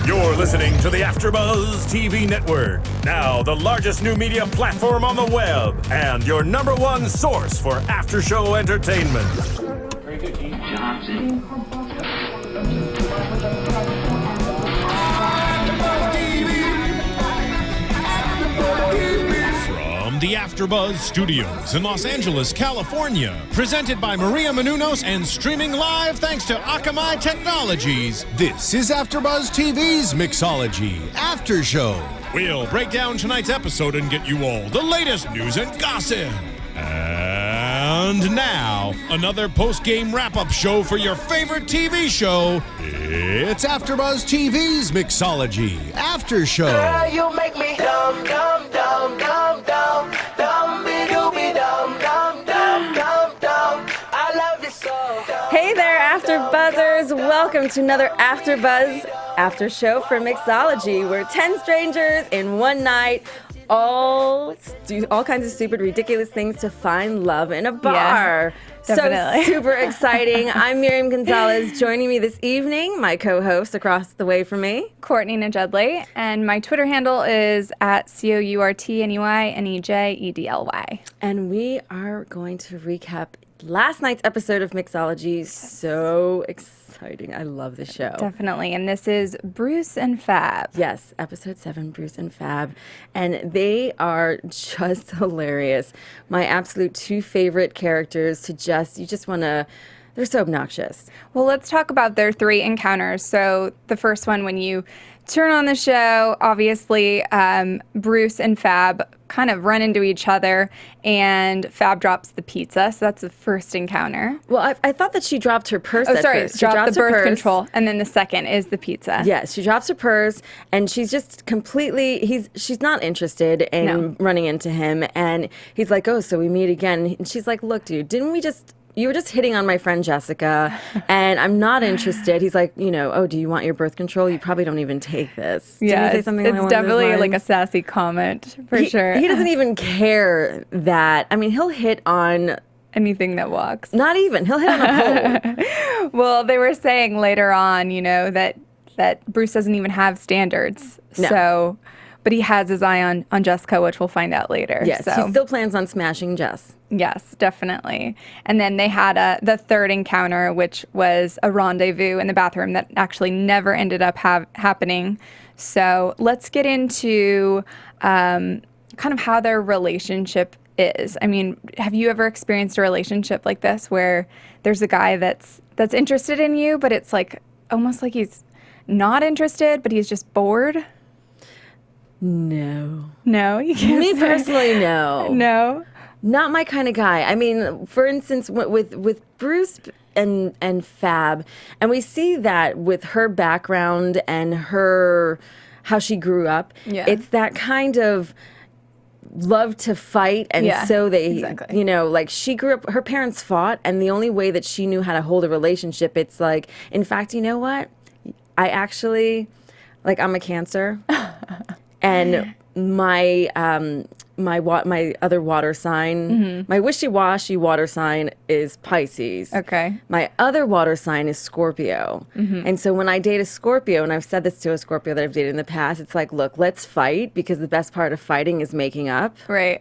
You're listening to the AFTERBUZZ TV Network, now the largest new media platform on the web, and your number one source for after-show entertainment. Very good, Gene Johnson. From the AFTERBUZZ Studios in Los Angeles, California, presented by Miriam Gonzalez and streaming live thanks to Akamai Technologies, this is AFTERBUZZ TV's Mixology After Show. We'll break down tonight's episode and get you all the latest news and gossip. And now, another post-game wrap-up show for your favorite TV show. It's AFTERBUZZ TV's Mixology After Show. Girl, you make me dumb, dumb, dumb, dumb, dumb, dumb-be-doo-be, dumb, dumb, dumb, dumb, dumb. I love you so. Hey there, AfterBuzzers! Welcome to another AfterBuzz After Show for Mixology, where 10 strangers in one night all do all kinds of stupid, ridiculous things to find love in a bar. Yeah, definitely. So super exciting. I'm Miriam Gonzalez. Joining me this evening, my co-host across the way from me, Courtney Nejedly, and my Twitter handle is at COURTNEYNEJEDLY. and we are going to recap last night's episode of Mixology. So exciting. I love the show. Definitely, and this is Bruce and Fab. Yes, episode 7, Bruce and Fab. And they are just hilarious. My absolute two favorite characters to you just want to, they're so obnoxious. Well, let's talk about their 3 encounters. So the first one, when you turn on the show, obviously Bruce and Fab kind of run into each other, and Fab drops the pizza. So that's the first encounter. Well, I thought that she dropped her purse Oh, at sorry, first. She dropped the her birth purse. control, and then the second is the pizza. Yes, she drops her purse, and she's just completely, she's not interested in running into him, and he's like, oh, so we meet again. And she's like, look, dude, you were just hitting on my friend Jessica, and I'm not interested. He's like, oh, do you want your birth control? You probably don't even take this. Yeah, Didn't he say something it's along those definitely like a lines? sassy comment, for sure. He doesn't even care that, he'll hit on, Anything that walks. not even, he'll hit on a pole. Well, they were saying later on, that Bruce doesn't even have standards. No. So, but he has his eye on Jessica, which we'll find out later. Yes, so. he still plans on smashing Jess. Yes, definitely. And then they had the third encounter, which was a rendezvous in the bathroom that actually never ended up happening. So let's get into kind of how their relationship is. Have you ever experienced a relationship like this where there's a guy that's interested in you, but it's like almost like he's not interested, but he's just bored? No. No, you can't. Me personally, no. No. Not my kind of guy. For instance, with Bruce and Fab, and we see that with her background and how she grew up. Yeah. It's that kind of love to fight, and Yeah, so they, exactly. like she grew up, her parents fought, and the only way that she knew how to hold a relationship, it's like, in fact, you know what? I actually, I'm a Cancer, and my other water sign, my wishy-washy water sign is Pisces. Okay. My other water sign is Scorpio. And so when I date a Scorpio, and I've said this to a Scorpio that I've dated in the past, it's like, look, let's fight, because the best part of fighting is making up. Right.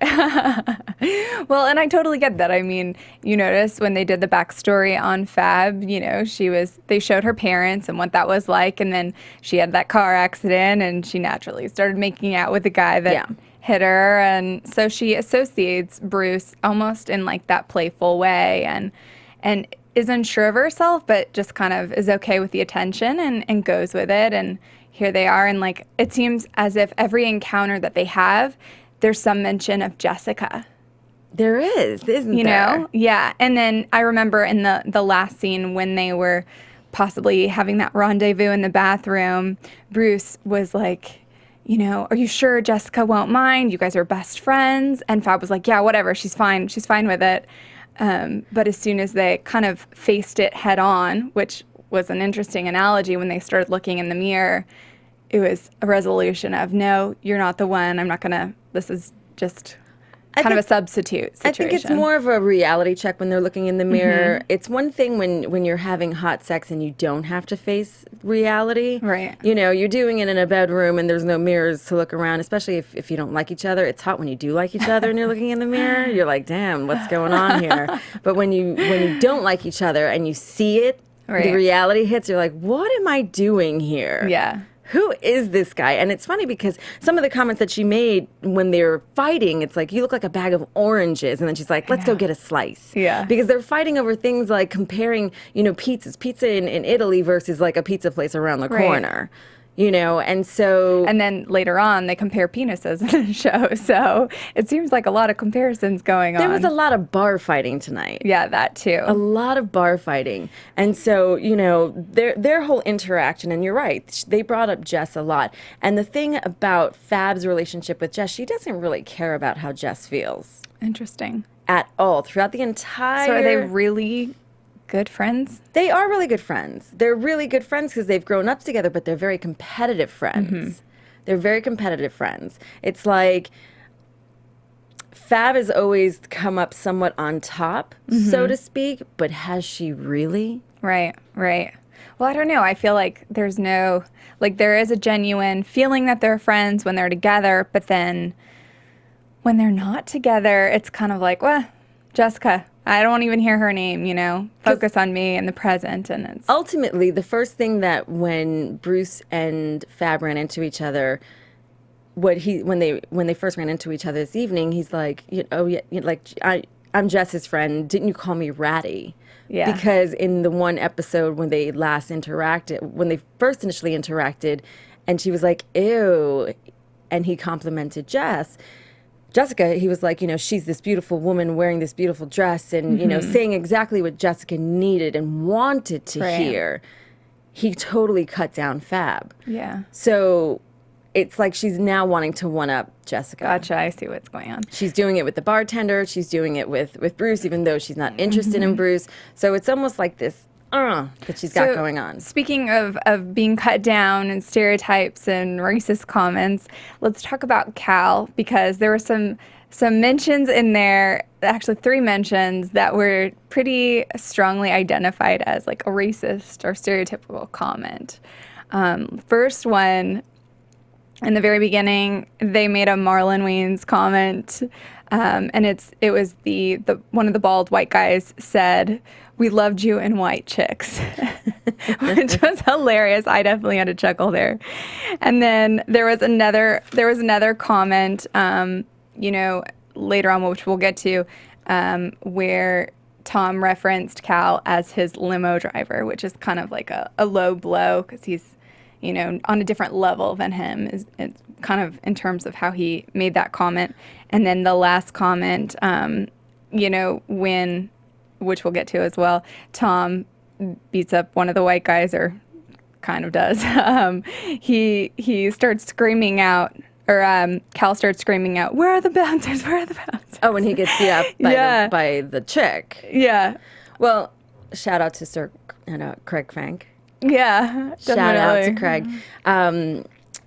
Well, and I totally get that. You notice when they did the backstory on Fab, they showed her parents and what that was like, and then she had that car accident, and she naturally started making out with the guy that hit her, and so she associates Bruce almost in like that playful way, and is unsure of herself, but just kind of is okay with the attention and goes with it. And here they are, and like it seems as if every encounter that they have, there's some mention of Jessica. There is, isn't there? Yeah. And then I remember in the last scene when they were possibly having that rendezvous in the bathroom, Bruce was like, are you sure Jessica won't mind? You guys are best friends. And Fab was like, yeah, whatever. She's fine. She's fine with it. But as soon as they kind of faced it head on, which was an interesting analogy when they started looking in the mirror, it was a resolution of, no, you're not the one. I'm not going to, this is just kind of a substitute situation. I think it's more of a reality check when they're looking in the mirror. It's one thing when you're having hot sex and you don't have to face reality. Right. You know, you're doing it in a bedroom and there's no mirrors to look around, especially if you don't like each other. It's hot when you do like each other and you're looking in the mirror. You're like, damn, what's going on here? But when you don't like each other and you see it, the reality hits, you're like, what am I doing here? Yeah. Who is this guy? And it's funny because some of the comments that she made when they're fighting, it's like, you look like a bag of oranges. And then she's like, let's go get a slice. Yeah. Because they're fighting over things like comparing, you know, pizzas. Pizza in Italy versus like a pizza place around the corner. You know, and so... And then later on, they compare penises in the show. So it seems like a lot of comparisons going on. There was a lot of bar fighting tonight. Yeah, that too. A lot of bar fighting. And so, you know, their whole interaction, and you're right, they brought up Jess a lot. And the thing about Fab's relationship with Jess, she doesn't really care about how Jess feels. Interesting. At all. Throughout the entire... So are they really good friends? They are really good friends. They're really good friends because they've grown up together, but they're very competitive friends. They're very competitive friends. It's like Fab has always come up somewhat on top, so to speak, but has she really? Right, right. Well, I don't know. I feel like there's no, like there is a genuine feeling that they're friends when they're together, but then when they're not together, it's kind of like, well, Jessica, I don't even hear her name, you know, focus on me in the present. And it's ultimately the first thing that when Bruce and Fab ran into each other, when they first ran into each other this evening, he's like, I'm Jess's friend. Didn't you call me ratty? Yeah. Because in the one episode when they first initially interacted, and she was like, ew, and he complimented Jessica, he was like, you know, she's this beautiful woman wearing this beautiful dress and, you know, saying exactly what Jessica needed and wanted to hear. He totally cut down Fab. Yeah. So it's like she's now wanting to one-up Jessica. Gotcha. I see what's going on. She's doing it with the bartender. She's doing it with Bruce, even though she's not interested in Bruce. So it's almost like this that she's got going on. Speaking of being cut down and stereotypes and racist comments, let's talk about Cal, because there were some mentions in there, actually 3 mentions that were pretty strongly identified as like a racist or stereotypical comment. First one, in the very beginning, they made a Marlon Wayans comment, and it was the one of the bald white guys said, "We loved you in White Chicks," which was hilarious. I definitely had a chuckle there. And then there was another comment, you know, later on, which we'll get to, where Tom referenced Cal as his limo driver, which is kind of like a low blow because he's, you know, on a different level than him, is kind of in terms of how he made that comment. And then the last comment, you know, which we'll get to as well, Tom beats up one of the white guys, or kind of does. He starts screaming out, or Cal starts screaming out, "Where are the bouncers? Where are the bouncers?" Oh, when he gets beat up by the chick. Yeah. Well, shout out to Sir Craig Frank. Yeah, definitely. Shout out to Craig.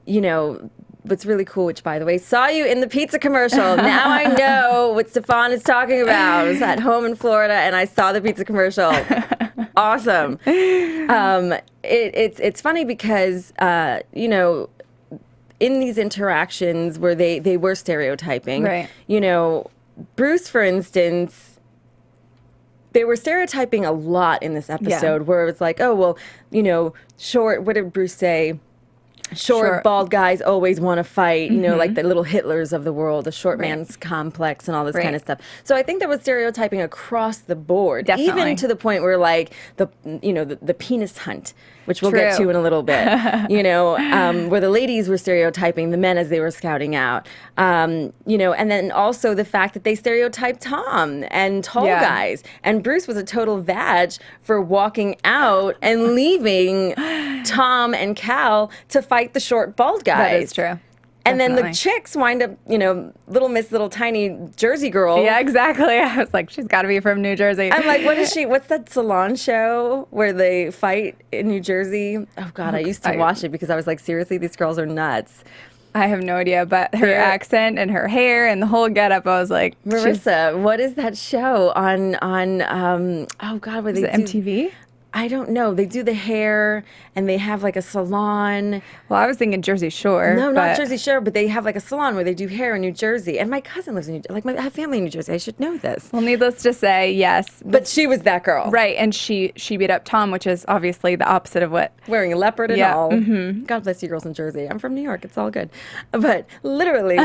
You know, what's really cool, which, by the way, saw you in the pizza commercial. Now I know what Stefan is talking about. I was at home in Florida, and I saw the pizza commercial. Awesome. It's funny because, you know, in these interactions where they were stereotyping, right. You know, Bruce, for instance, they were stereotyping a lot in this episode, where it was like, oh, well, you know, short, what did Bruce say? Short, bald guys always want to fight, you know, like the little Hitlers of the world, the short man's complex and all this kind of stuff. So I think there was stereotyping across the board, even to the point where, like, the penis hunt, which we'll get to in a little bit, you know, where the ladies were stereotyping the men as they were scouting out, you know, and then also the fact that they stereotyped Tom and tall guys. And Bruce was a total vag for walking out and leaving Tom and Cal to fight the short bald guys. That is true. And then the chicks wind up, you know, little tiny Jersey girl. Yeah, exactly. I was like, she's got to be from New Jersey. I'm like, what is she? What's that salon show where they fight in New Jersey? Oh, God, I used to watch it because I was like, seriously, these girls are nuts. I have no idea, but her accent and her hair and the whole getup, I was like, Marissa, what is that show on oh God, where they is it MTV? I don't know. They do the hair and they have like a salon. Well, I was thinking Jersey Shore. No, but not Jersey Shore, but they have like a salon where they do hair in New Jersey. And my cousin lives in New Jersey. Like, I have family in New Jersey. I should know this. Well, needless to say, yes. But she was that girl. Right, and she beat up Tom, which is obviously the opposite of what. Wearing a leopard and all. Mm-hmm. God bless you girls in Jersey. I'm from New York. It's all good. But literally,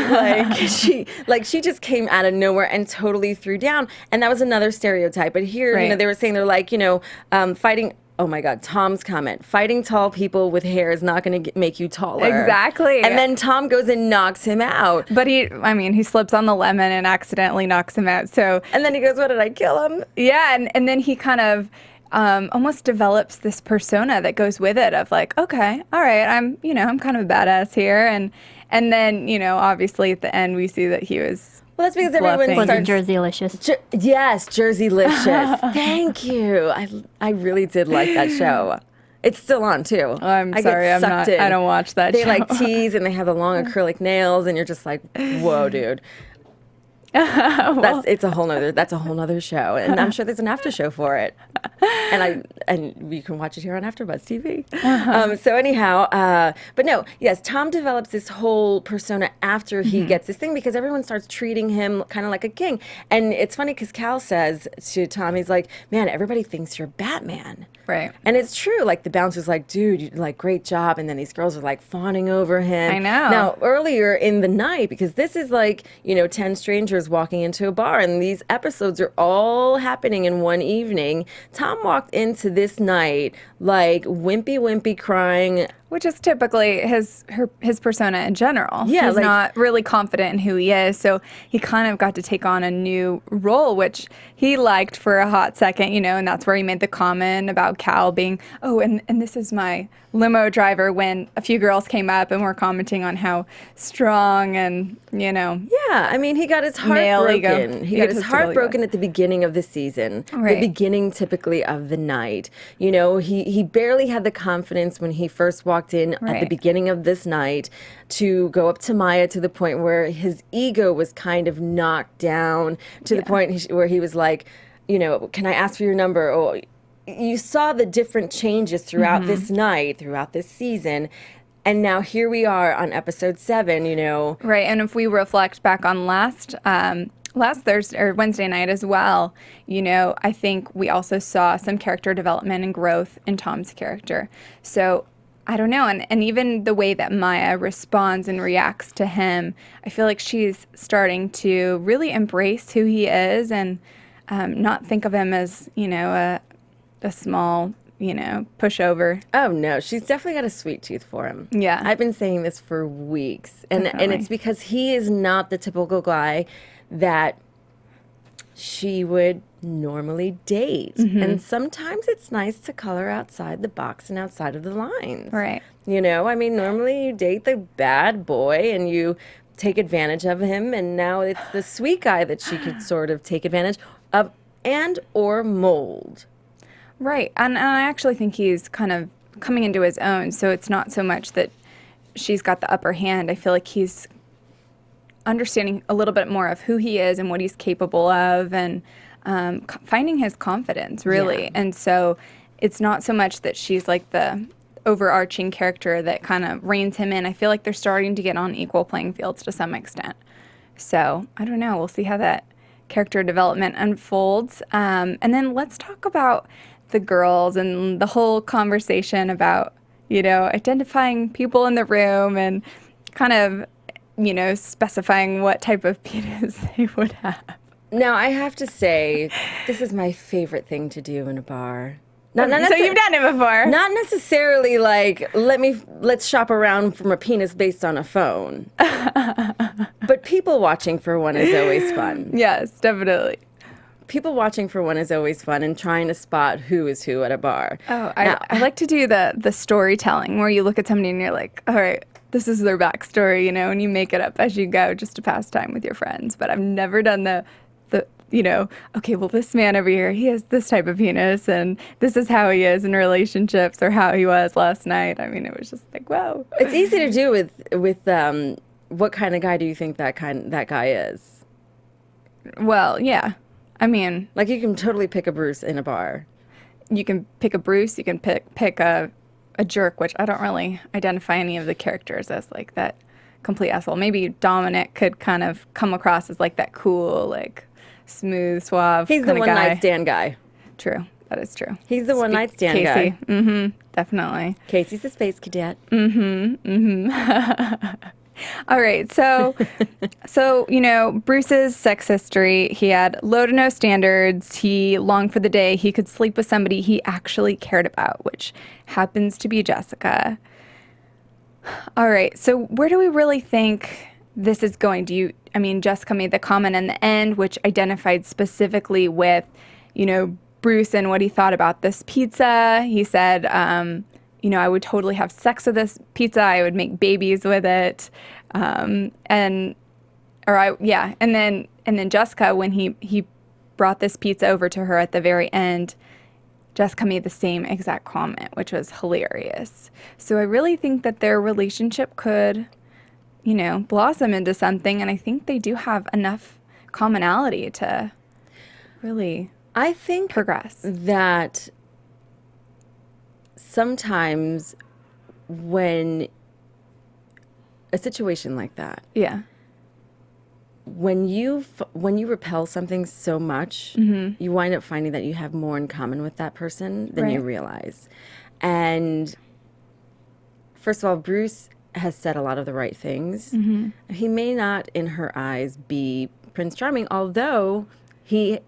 she just came out of nowhere and totally threw down. And that was another stereotype. But here, Right. they were saying they're like, fighting. Oh my God, Tom's comment. Fighting tall people with hair is not going to make you taller. Exactly. And then Tom goes and knocks him out. But he slips on the lemon and accidentally knocks him out. So And then he goes, what did I kill him? yeah, and then he kind of almost develops this persona that goes with it of like, okay, all right, I'm kind of a badass here, and then obviously at the end we see that he was. Well, that's because everyone Bluffing. Was it starts... Jerseylicious? Yes, Jerseylicious. Thank you. I really did like that show. It's still on too. I'm I sorry, get I'm not. sucked in. I don't watch that They show. like tease and they have the long acrylic nails, and you're just like, whoa, dude. That's a whole nother show, and I'm sure there's an after show for it, and you can watch it here on AfterBuzz TV. So anyhow, but no, yes, Tom develops this whole persona after he gets this thing because everyone starts treating him kind of like a king, and it's funny because Cal says to Tom, he's like, "Man, everybody thinks you're Batman." Right. And it's true. Like the bouncer's like, dude, you, like great job. And then these girls are like fawning over him. I know. Now, earlier in the night, because this is like, 10 strangers walking into a bar and these episodes are all happening in one evening. Tom walked into this night like wimpy crying. Which is typically his persona in general. Yeah, he's like- not really confident in who he is, so he kind of got to take on a new role, which he liked for a hot second, and that's where he made the comment about Cal being, oh, and this is my limo driver, when a few girls came up and were commenting on how strong and, Yeah, I mean, he got his heart Male ego. broken. He got his heart ego. broken at the beginning of the season, Right. the beginning typically of the night. He barely had the confidence when he first walked in at the Right. beginning of this night to go up to Maya to the point where his ego was kind of knocked down to the point where he was like, can I ask for your number? Or you saw the different changes throughout this night, throughout this season. And now here we are on episode 7, Right, and if we reflect back on last Thursday or Wednesday night as well, I think we also saw some character development and growth in Tom's character. So I don't know, and even the way that Maya responds and reacts to him, I feel like she's starting to really embrace who he is and not think of him as, a small, pushover. Oh no, she's definitely got a sweet tooth for him. Yeah. I've been saying this for weeks. And Definitely. it's because he is not the typical guy that she would normally date. And sometimes it's nice to color outside the box and outside of the lines. Right. I mean, normally you date the bad boy and you take advantage of him, and now it's the sweet guy that she could sort of take advantage of and or mold. Right, and I actually think he's kind of coming into his own, so it's not so much that she's got the upper hand. I feel like he's understanding a little bit more of who he is and what he's capable of, and finding his confidence, really. Yeah. And so it's not so much that she's like the overarching character that kind of reins him in. I feel like they're starting to get on equal playing fields to some extent. So I don't know. We'll see how that character development unfolds. And then let's talk about the girls and the whole conversation about, identifying people in the room and kind of, specifying what type of penis they would have. Now, I have to say, this is my favorite thing to do in a bar. So you've done it before. Not necessarily like, let's shop around from a penis based on a phone. But people watching for one is always fun. Yes, definitely. People watching for one is always fun, and trying to spot who is who at a bar. Oh, I like to do the storytelling where you look at somebody and you're like, all right, this is their backstory, and you make it up as you go just to pass time with your friends. But I've never done the okay, well, this man over here, he has this type of penis, and this is how he is in relationships, or how he was last night. I mean, it was just like, whoa. It's easy to do with what kind of guy do you think that guy is? Well, yeah. I mean, Like, you can totally pick a Bruce in a bar. you can pick a Bruce, you can pick a jerk, which I don't really identify any of the characters as like that complete asshole. Maybe Dominic could kind of come across as like that cool, like smooth, suave He's the kind of one guy. night stand guy. True. That is true. He's the one night stand Casey. guy. Mm-hmm. Definitely. Casey's the space cadet. All right. So, Bruce's sex history, he had low to no standards. He longed for the day he could sleep with somebody he actually cared about, which happens to be Jessica. All right. So where do we really think this is going? Jessica made the comment in the end, which identified specifically with, Bruce and what he thought about this pizza. He said, I would totally have sex with this pizza. I would make babies with it. And then Jessica, when he brought this pizza over to her at the very end, Jessica made the same exact comment, which was hilarious. So I really think that their relationship could, blossom into something. And I think they do have enough commonality to really progress. That sometimes when a situation like that, Yeah. when you repel something so much, you wind up finding that you have more in common with that person than you Right. realize. And first of all, Bruce has said a lot of the right things. He may not, in her eyes, be Prince Charming, although he's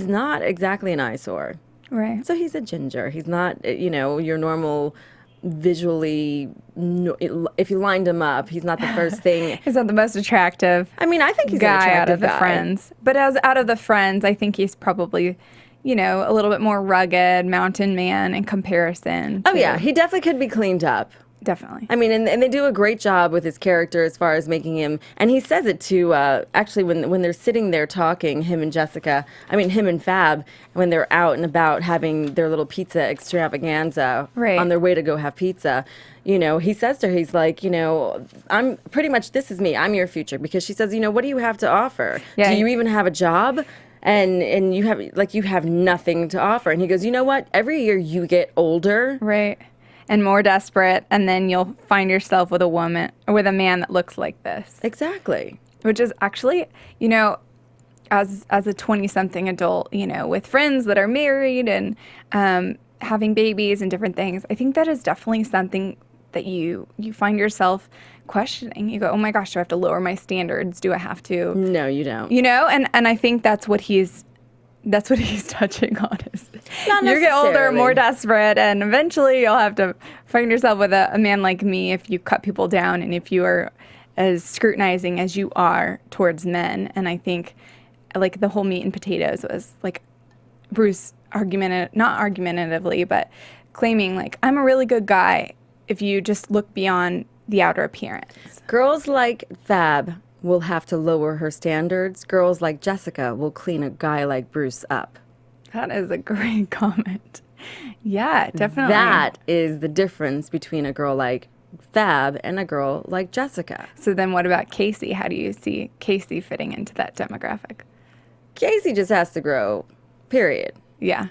not exactly an eyesore. Right. So he's a ginger. He's not, your normal visually, if you lined him up, he's not the first thing. He's not the most attractive I mean, I think he's an guy attractive out of the guy. friends. But out of the friends, I think he's probably, a little bit more rugged mountain man in comparison. Oh, to- yeah. He definitely could be cleaned up. Definitely. I mean, and they do a great job with his character as far as making him, and he says it too, actually, when they're sitting there talking, him and Fab, when they're out and about having their little pizza extravaganza Right. on their way to go have pizza, he says to her, he's like, I'm pretty much, this is me, I'm your future, because she says, what do you have to offer? Yeah. Do you even have a job? And you have nothing to offer. And he goes, you know what? Every year you get older. Right. And more desperate, and then you'll find yourself with a man that looks like this. Exactly. Which is actually, as a 20-something adult, with friends that are married and having babies and different things, I think that is definitely something that you find yourself questioning. You go, oh my gosh, do I have to lower my standards? Do I have to? No, you don't. And I think that's what he's touching on. Is Not you get older, necessarily. more desperate, and eventually you'll have to find yourself with a man like me if you cut people down and if you are as scrutinizing as you are towards men. And I think like the whole meat and potatoes was like Bruce not argumentatively, but claiming like, I'm a really good guy if you just look beyond the outer appearance. Girls like Fab will have to lower her standards. Girls like Jessica will clean a guy like Bruce up. That is a great comment. Yeah, definitely. That is the difference between a girl like Fab and a girl like Jessica. So then what about Casey? How do you see Casey fitting into that demographic? Casey just has to grow, period. Yeah.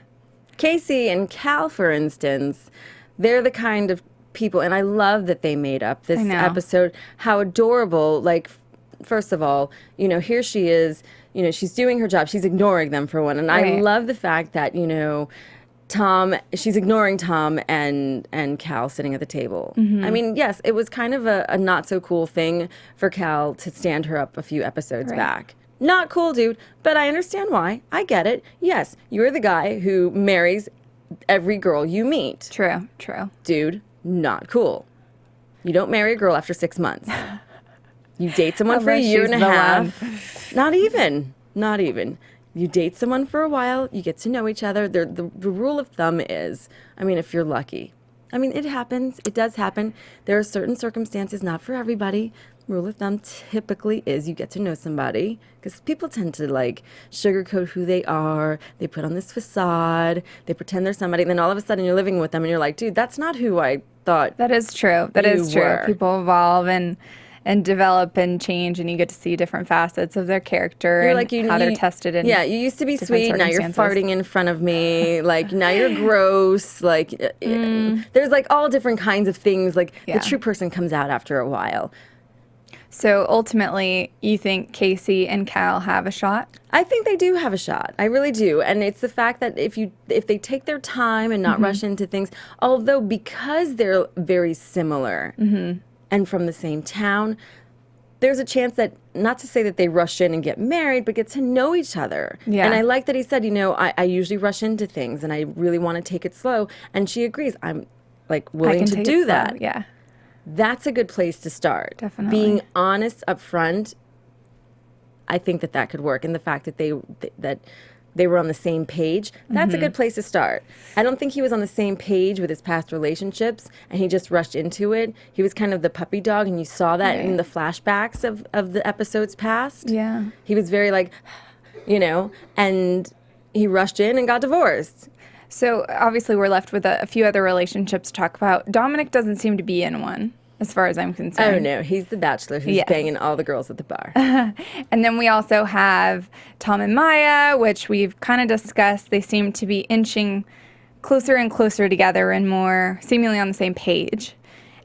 Casey and Cal, for instance, they're the kind of people, and I love that they made up this I know. episode. How adorable, like, first of all, here she is, she's doing her job. She's ignoring them for one. And I Right. love the fact that, she's ignoring Tom and Cal sitting at the table. Mm-hmm. I mean, yes, it was kind of a not so cool thing for Cal to stand her up a few episodes Right. back. Not cool, dude, but I understand why. I get it. Yes, you're the guy who marries every girl you meet. True. Dude, not cool. You don't marry a girl after 6 months. You date someone for a Unless year she's and a the half. Not even. You date someone for a while, you get to know each other. The rule of thumb is, if you're lucky, I mean, it happens. It does happen. There are certain circumstances, not for everybody. Rule of thumb typically is you get to know somebody, because people tend to like sugarcoat who they are. They put on this facade. They pretend they're somebody. And then all of a sudden you're living with them and you're like, dude, that's not who I thought. That is true. That is you true. were. People evolve and develop and change, and you get to see different facets of their character You're and like, how they're tested in yeah, you used to be different sweet. Now you're circumstances. farting in front of me. Like, now you're gross. Like, there's like all different kinds of things. Like, Yeah. the true person comes out after a while. So ultimately, you think Casey and Cal have a shot? I think they do have a shot. I really do. And it's the fact that if they take their time and not rush into things, although because they're very similar and from the same town, there's a chance that, not to say that they rush in and get married, but get to know each other. Yeah. And I like that he said, I usually rush into things and I really want to take it slow. And she agrees. I'm like I willing can to take do it slow. that. Yeah. That's a good place to start. Definitely. Being honest up front, I think that could work. And the fact that they were on the same page, that's a good place to start. I don't think he was on the same page with his past relationships and he just rushed into it. He was kind of the puppy dog, and you saw that in the flashbacks of the episodes past. Yeah. He was very like, and he rushed in and got divorced. So obviously we're left with a few other relationships to talk about. Dominic doesn't seem to be in one, as far as I'm concerned. Oh no, he's the bachelor who's Yes. banging all the girls at the bar. And then we also have Tom and Maya, which we've kind of discussed. They seem to be inching closer and closer together and more seemingly on the same page.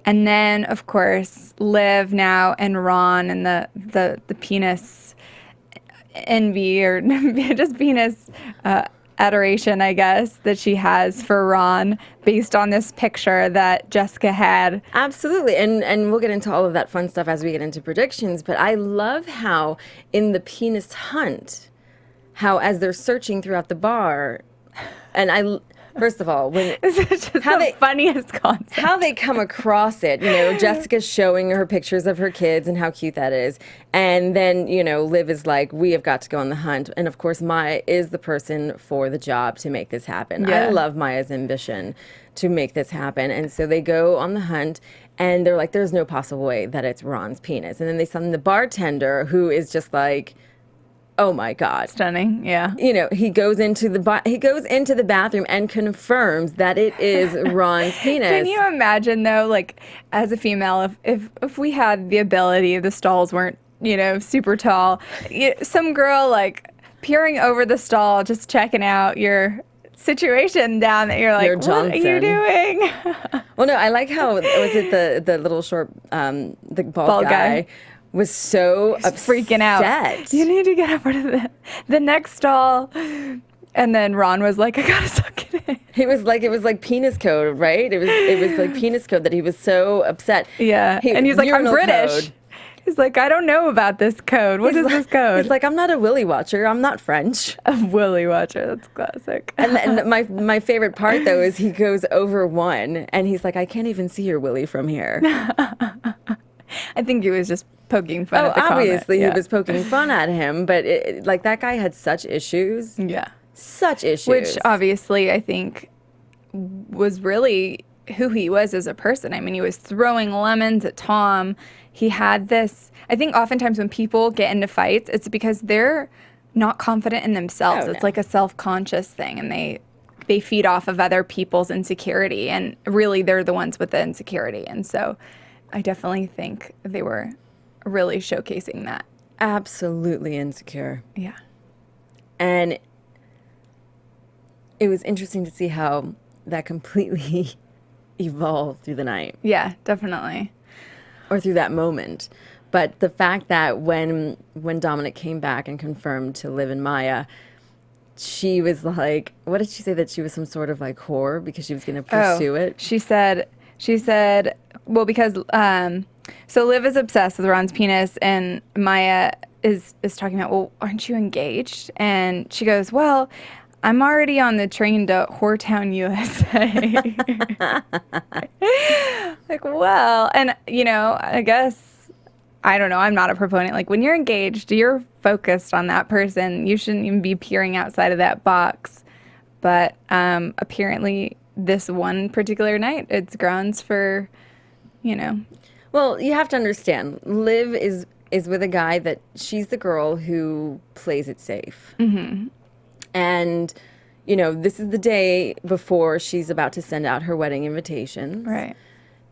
And then, of course, Liv now and Ron and the penis envy, or just penis adoration, I guess, that she has for Ron based on this picture that Jessica had. Absolutely. And we'll get into all of that fun stuff as we get into predictions. But I love how in the penis hunt, how as they're searching throughout the bar, and first of all, when It's just How the they- funniest concept. how they come across it, Jessica's showing her pictures of her kids and how cute that is. And then, Liv is like, we have got to go on the hunt. And of course, Maya is the person for the job to make this happen. Yeah. I love Maya's ambition to make this happen. And so they go on the hunt and they're like, there's no possible way that it's Ron's penis. And then they send the bartender, who is just like, oh my God. Stunning, yeah. He goes into the bathroom and confirms that it is Ron's penis. Can you imagine though, like as a female, if we had the ability, the stalls weren't, super tall, some girl like peering over the stall, just checking out your situation down there, you're like, Your what are you Johnson. doing? Well, no, I like how was it the little short the bald guy was so Freaking out. upset. You need to get over to the next stall. And then Ron was like, I gotta suck it in. It was like penis code, right? It was like penis code that he was so upset. Yeah. And he's like, I'm urinal British. code. He's like, I don't know about this code. What is this code? He's like, I'm not a willy watcher. I'm not French. A Willy Watcher. That's classic. And my favorite part though is he goes over one and he's like, I can't even see your willy from here. I think he was just poking fun at the comment. Obviously Yeah. he was poking fun at him, but that guy had such issues. Yeah. Such issues. Which obviously I think was really who he was as a person. I mean, he was throwing lemons at Tom. He had this, I think oftentimes when people get into fights, it's because they're not confident in themselves. Oh, It's no. like a self-conscious thing, and they feed off of other people's insecurity, and really they're the ones with the insecurity. And so I definitely think they were really showcasing that. Absolutely insecure. Yeah. And it was interesting to see how that completely evolved through the night Yeah, definitely. or through that moment. But the fact that when Dominic came back and confirmed to Liv and Maya, she was like, what did she say, that she was some sort of like whore because she was going to pursue it? She said, well, because, so Liv is obsessed with Ron's penis, and Maya is talking about, well, aren't you engaged? And she goes, well, I'm already on the train to Whoretown, USA. Like, well, and, I guess, I don't know, I'm not a proponent. Like, when you're engaged, you're focused on that person. You shouldn't even be peering outside of that box. But apparently this one particular night, it's grounds for, you know. Well, you have to understand, Liv is with a guy that she's the girl who plays it safe. Mm-hmm. And, you know, this is the day before she's about to send out her wedding invitations. Right.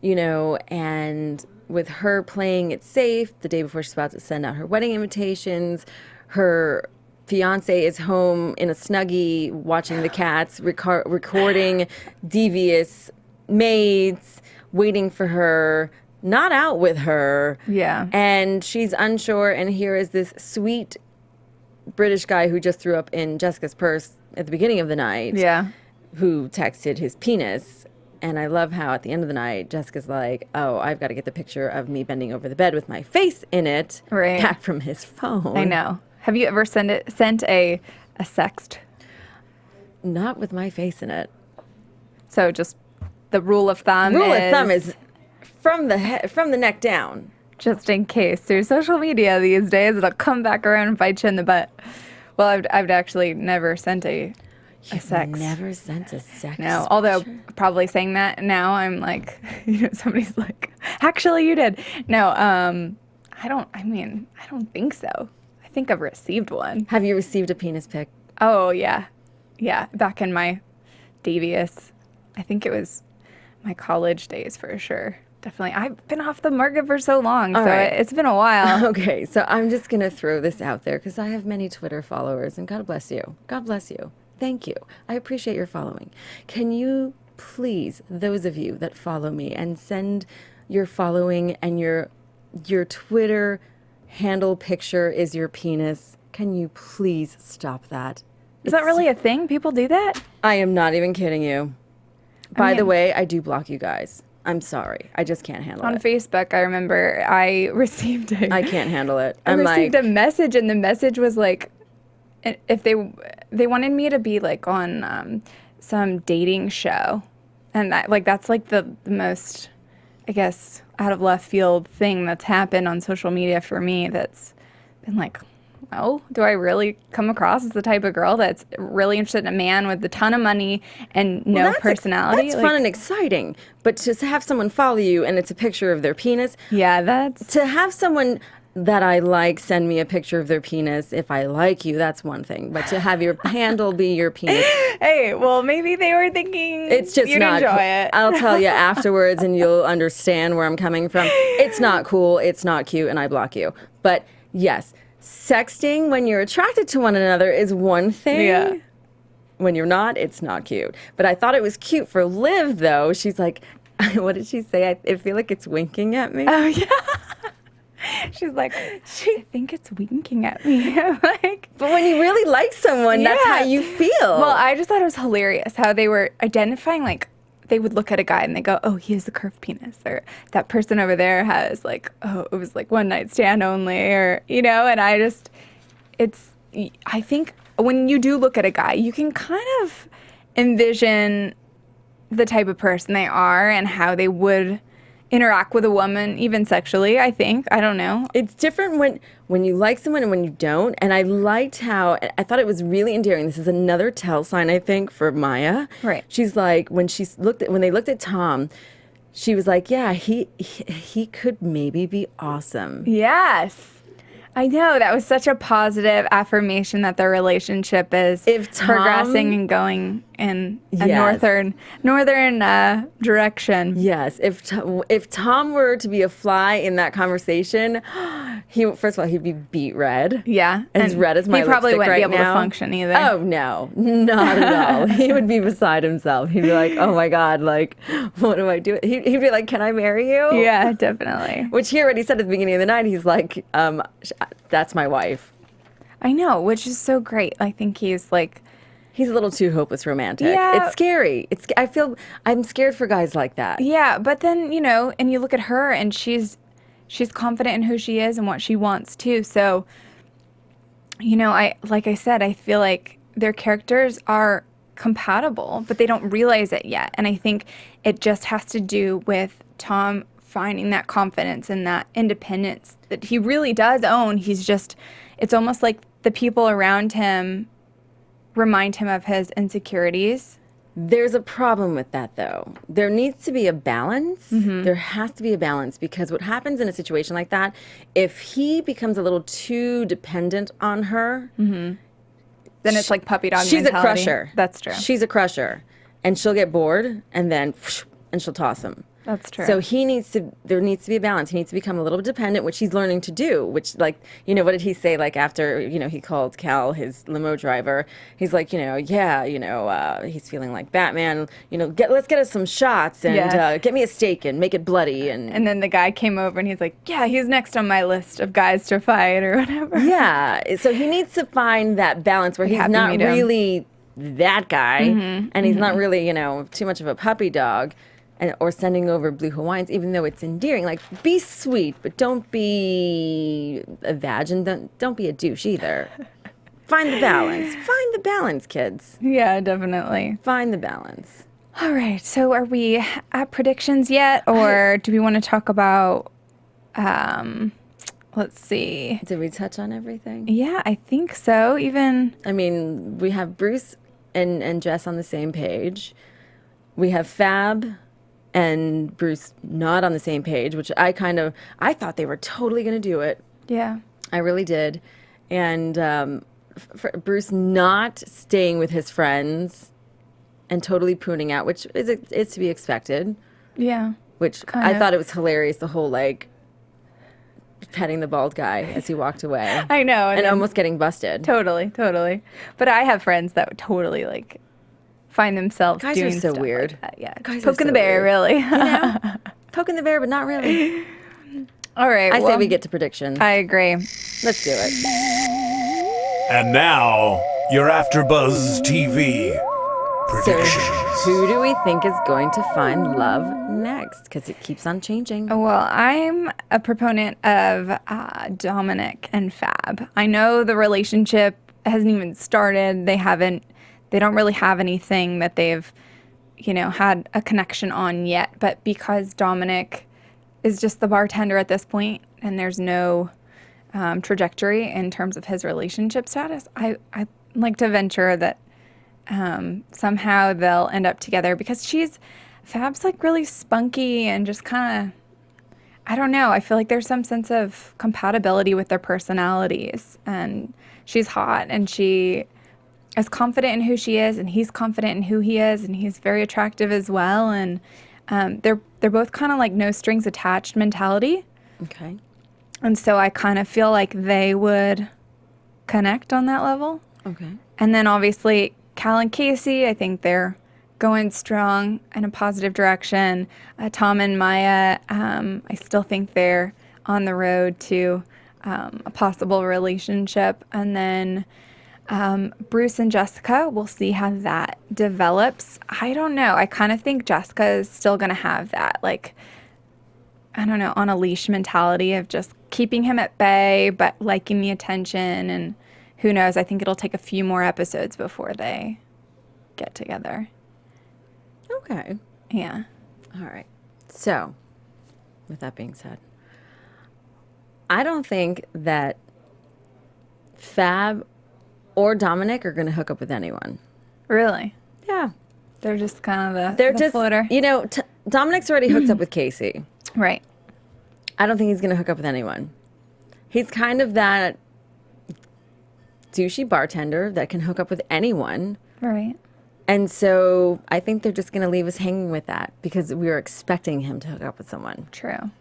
You know, and with her playing it safe, the day before she's about to send out her wedding invitations, her fiance is home in a Snuggie watching the cats, recording devious maids, waiting for her, not out with her. Yeah. And she's unsure, and here is this sweet British guy who just threw up in Jessica's purse at the beginning of the night. Yeah. Who texted his penis. And I love how at the end of the night, Jessica's like, oh, I've got to get the picture of me bending over the bed with my face in it back from his phone. I know. Have you ever sent a sext? Not with my face in it. So just the rule of thumb is from the neck down. Just in case. Through social media these days, it'll come back around and bite you in the butt. Well, I've actually never sent a sext. Never sent a sext. No, although probably saying that now, I'm like, you know, somebody's like, actually you did. No, I don't think so. I think I've received one. Have you received a penis pic? Oh, yeah. Yeah, back in my devious, I think it was my college days for sure. Definitely. I've been off the market for so long, so it's been a while. Okay, so I'm just going to throw this out there because I have many Twitter followers, and God bless you. God bless you. Thank you. I appreciate your following. Can you please, those of you that follow me, and send your following and your Twitter handle picture is your penis? Can you please stop that? Is that really a thing? People do that? I am not even kidding you. By the way, I do block you guys. I'm sorry. I just can't handle it. On Facebook, I remember I received I can't handle it. I received a message, and the message was like, if they wanted me to be like on some dating show, and that's like the most, I guess, out of left field thing that's happened on social media for me. That's been like, oh, do I really come across as the type of girl that's really interested in a man with a ton of money and no personality? That's fun and exciting. But to have someone follow you and it's a picture of their penis. Yeah, that's... To have someone that I like send me a picture of their penis, if I like you, that's one thing. But to have your handle be your penis... Hey, well, maybe they were thinking it's just you'd not enjoy it. I'll tell you afterwards and you'll understand where I'm coming from. It's not cool, it's not cute, and I block you. But yes... Sexting when you're attracted to one another is one thing. Yeah. When you're not, it's not cute. But I thought it was cute for Liv, though. She's like, what did she say? I feel like it's winking at me. Oh, yeah. She's like, I think it's winking at me. Like, but when you really like someone, that's how you feel. Well, I just thought it was hilarious how they were identifying, like, they would look at a guy and they go, oh, he has a curved penis. Or that person over there has like, oh, it was like one night stand only. Or, you know, and I think when you do look at a guy, you can kind of envision the type of person they are and how they would interact with a woman, even sexually, I think. I don't know. It's different when you like someone and when you don't. And I liked how, I thought it was really endearing. This is another tell sign, I think, for Maya. Right. She's like, when they looked at Tom, she was like, yeah, he could maybe be awesome. Yes. I know. That was such a positive affirmation that their relationship is progressing and going in a northern direction. Yes. If Tom were to be a fly in that conversation, first of all, he'd be beat red. Yeah. As red as my lipstick right now. He probably wouldn't be able to function either. Oh, no. Not at all. He would be beside himself. He'd be like, oh, my God, like, what do I do? He'd be like, can I marry you? Yeah, definitely. Which he already said at the beginning of the night. He's like, that's my wife. I know, which is so great. I think he's like... He's a little too hopeless romantic. Yeah. It's scary. I'm scared for guys like that. Yeah, but then, you know, and you look at her and she's confident in who she is and what she wants too. So, you know, like I said, I feel like their characters are compatible, but they don't realize it yet. And I think it just has to do with Tom finding that confidence and that independence that he really does own. It's almost like the people around him remind him of his insecurities There's a problem with that, though. There needs to be a balance. There has to be a balance, because what happens in a situation like that, if he becomes a little too dependent on her, Then it's like puppy dog she's mentality. a crusher. That's true. She's a crusher. And she'll get bored, and then, and she'll toss him. That's true. So there needs to be a balance. He needs to become a little bit dependent, which he's learning to do, which, like, what did he say, like, after, he called Cal his limo driver. He's like, he's feeling like Batman, let's get us some shots and get me a steak and make it bloody. And then the guy came over and he's like, yeah, he's next on my list of guys to fight or whatever. Yeah. So he needs to find that balance where he's Happy not medium. really that guy, and he's not really, too much of a puppy dog. Or sending over blue Hawaiians, even though it's endearing. Like, be sweet, but don't be a vag, and don't be a douche either. Find the balance. Find the balance, kids. Yeah, definitely. Find the balance. All right. So are we at predictions yet? Or do we want to talk about, let's see. Did we touch on everything? Yeah, I think so. I mean, we have Bruce and Jess on the same page. We have Fab and Bruce not on the same page, which I thought they were totally going to do it. Yeah. I really did. And for Bruce not staying with his friends and totally pruning out, which is to be expected, Yeah. which I thought it was hilarious, the whole, like, petting the bald guy as he walked away. I know. And then- almost getting busted. Totally. But I have friends that would totally, like, find themselves Guys doing are so stuff weird. like that. Yeah. Guys are Poking so the bear, weird. really. Poking the bear, but not really. All right. I say we get to predictions. I agree. Let's do it. And now, your AfterBuzz TV So, predictions. who do we think is going to find love next? Because it keeps on changing. Well, I'm a proponent of Dominic and Fab. I know the relationship hasn't even started. They don't really have anything that they've, had a connection on yet. But because Dominic is just the bartender at this point and there's no trajectory in terms of his relationship status, I like to venture that somehow they'll end up together, because Fab's like really spunky and just kind of, I don't know. I feel like there's some sense of compatibility with their personalities, and she's hot and she is confident in who she is, and he's confident in who he is, and he's very attractive as well. And they're both kind of like no strings attached mentality. Okay. And so I kind of feel like they would connect on that level. Okay. And then obviously Cal and Casey, I think they're going strong in a positive direction. Tom and Maya, I still think they're on the road to a possible relationship. And then Bruce and Jessica, we'll see how that develops. I don't know. I kind of think Jessica is still going to have that, like, I don't know, on a leash mentality of just keeping him at bay, but liking the attention. And who knows? I think it'll take a few more episodes before they get together. Okay. Yeah. All right. So, with that being said, I don't think that Fab or Dominic are going to hook up with anyone. Really? Yeah. They're just kind of They're the just, floater. Dominic's already hooked up with Casey. Right. I don't think he's going to hook up with anyone. He's kind of that douchey bartender that can hook up with anyone. Right. And so I think they're just going to leave us hanging with that, because we were expecting him to hook up with someone. True.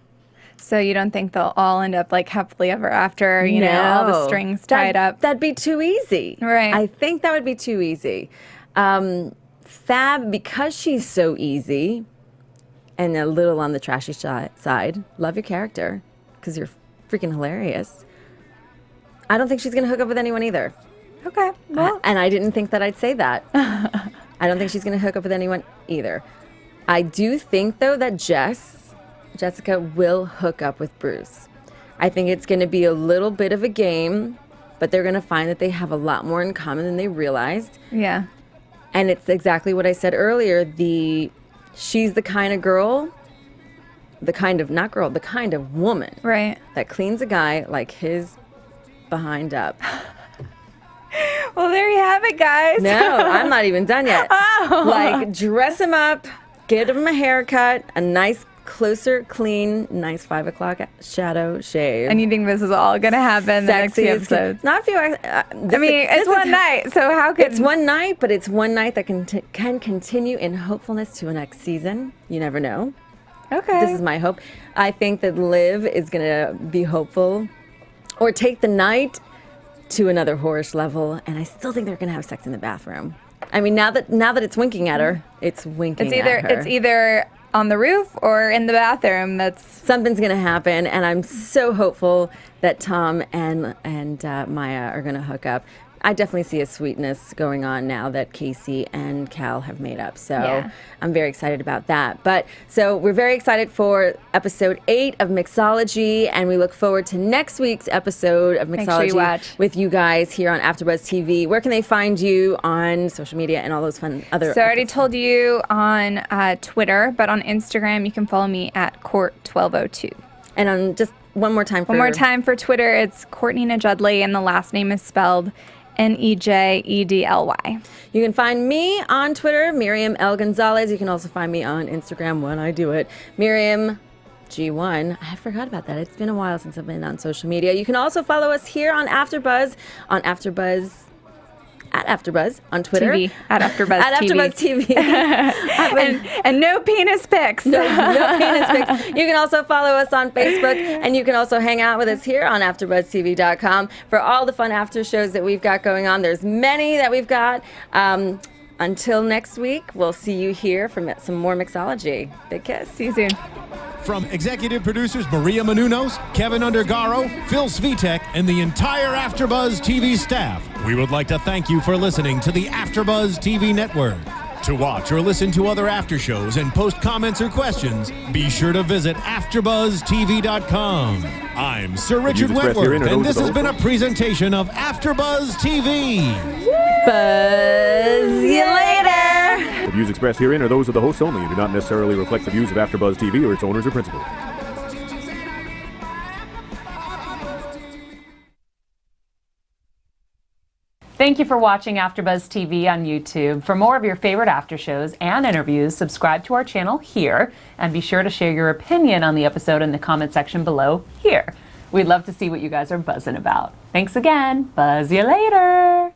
So you don't think they'll all end up like happily ever after, all the No. strings tied up? That'd be too easy. Right. I think that would be too easy. Fab, because she's so easy and a little on the trashy side, love your character because you're freaking hilarious. I don't think she's going to hook up with anyone either. Okay. Well, And I didn't think that I'd say that. I don't think she's going to hook up with anyone either. I do think, though, that Jessica will hook up with Bruce. I think it's going to be a little bit of a game, but they're going to find that they have a lot more in common than they realized. yeah. And it's exactly what I said earlier. She's the kind of girl, the kind of woman Right. that cleans a guy like his behind up. Well, there you have it, guys. No, I'm not even done yet. Oh. Like, dress him up, give him a haircut, a nice, closer, clean, nice 5 o'clock shadow shave. And you think this is all going to happen the next few episodes? Not a few. It's one night, so how could... It's one night, but it's one night that can continue in hopefulness to a next season. You never know. Okay. This is my hope. I think that Liv is going to be hopeful or take the night to another whorish level, and I still think they're going to have sex in the bathroom. I mean, now that it's winking at her, it's winking at her. It's either on the roof or in the bathroom. Something's going to happen, and I'm so hopeful that Tom and Maya are going to hook up. I definitely see a sweetness going on now that Casey and Cal have made up. So Yeah. I'm very excited about that. So we're very excited for episode 8 of Mixology, and we look forward to next week's episode of Make sure you Mixology watch. with you guys here on AfterBuzz TV. Where can they find you on social media and all those fun other? So I already told you on Twitter, but on Instagram you can follow me at Court1202. And on just one more time. One more time for Twitter, it's Courtney Nejedly, and the last name is spelled Nejedly. You can find me on Twitter, Miriam L. Gonzalez. You can also find me on Instagram when I do it, Miriam G1. I forgot about that. It's been a while since I've been on social media. You can also follow us here on AfterBuzz, at AfterBuzz on Twitter. TV, at AfterBuzz at TV. AfterBuzz TV. and no penis pics. No penis pics. You can also follow us on Facebook, and you can also hang out with us here on AfterBuzzTV.com for all the fun after shows that we've got going on. There's many that we've got. Until next week, we'll see you here for some more Mixology. Big kiss. See you soon. From executive producers Maria Menounos, Kevin Undergaro, Phil Svitek, and the entire AfterBuzz TV staff, we would like to thank you for listening to the AfterBuzz TV network. To watch or listen to other after shows and post comments or questions, be sure to visit AfterBuzzTV.com. I'm Sir Richard Wentworth, and this has been a presentation of AfterBuzz TV. Buzz you later. The views expressed herein are those of the hosts only and do not necessarily reflect the views of AfterBuzz TV or its owners or principals. Thank you for watching AfterBuzz TV on YouTube. For more of your favorite after shows and interviews, subscribe to our channel here, and be sure to share your opinion on the episode in the comment section below here. We'd love to see what you guys are buzzing about. Thanks again. Buzz you later.